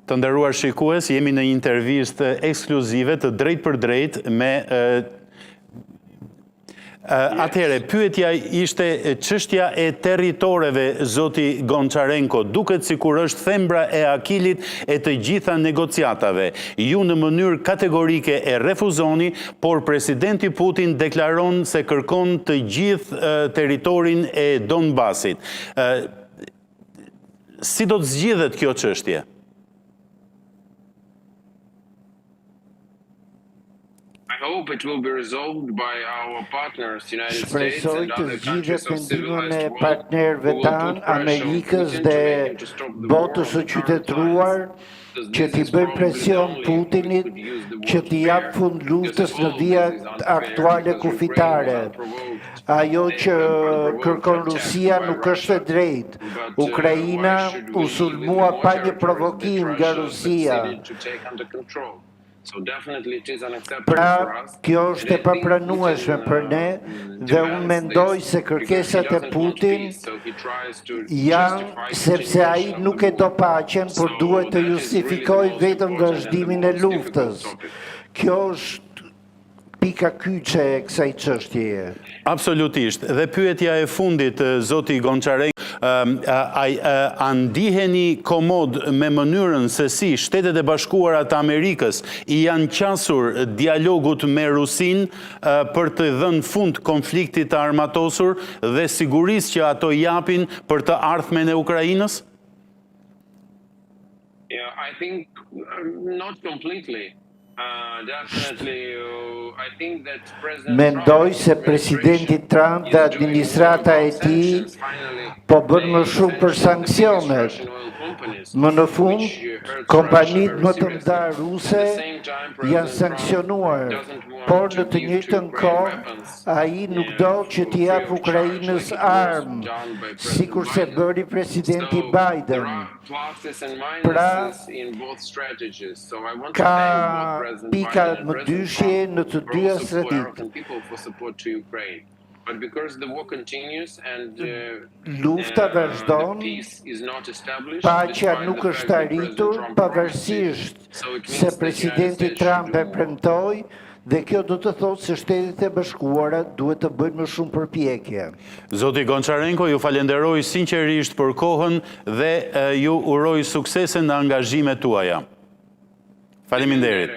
Të nderuar shikues, jemi në një intervistë ekskluzive të drejt për drejt me atëherë, pyetja ishte çështja e territoreve, zoti Gonçarenko, duket sikur është thembra e akilit e të gjitha negociatave. Ju në mënyrë kategorike e refuzoni, por presidenti Putin deklaron se kërkon të gjithë territorin e Donbasit. Si do të zgjidhet kjo çështje? Shpresoj të zgjidhet me ndihmën e partnerëve tanë, Amerikës dhe botës së qytetëruar, që t'i bëjnë presion Putinit që t'i jap fund luftës në vijat aktuale kufitare. Ajo që kërkon Rusia nuk është e drejtë. Ukraina u sulmua pa një provokim nga Rusia. Pra, kjo është e papranueshme për ne dhe unë mendoj se kërkesat e Putin janë sepse ai nuk e do paqen, por duhet të justifikoj vetëm vazhdimin e luftës. Kjo është pika kyçe e kësaj çështjeje. Absolutisht. Dhe pyetja e fundit, zoti Gonçarenko, a ndiheni komod me mënyrën se si Shtetet e Bashkuara të Amerikës i janë qasur dialogut me Rusin për të dhënë fund konfliktit të armatosur dhe sigurisë që ato japin për të ardhmen e Ukrainës? I think not completely. Mendoj se presidenti Trump dhe administrata e tij po bën më shumë për sanksionet. Më në fund, kompanitë më të mëdha ruse janë sanksionuar, por në të njëjtën kohë ai nuk do që t'i jap Ukrainës armë, sikurse bëri presidenti Biden. Pra, ka pika më dyshje në të dyja strategitë. Lufta vazhdon, paqja nuk është arritur, pavarësisht se presidenti Trump e premtoi, dhe kjo do të thotë se Shtetet e Bashkuara duhet të bëjnë më shumë përpjekje. Zoti Gonçarenko, ju falenderoj sinqerisht për kohën dhe ju uroj suksese në angazhimet tuaja. Faleminderit.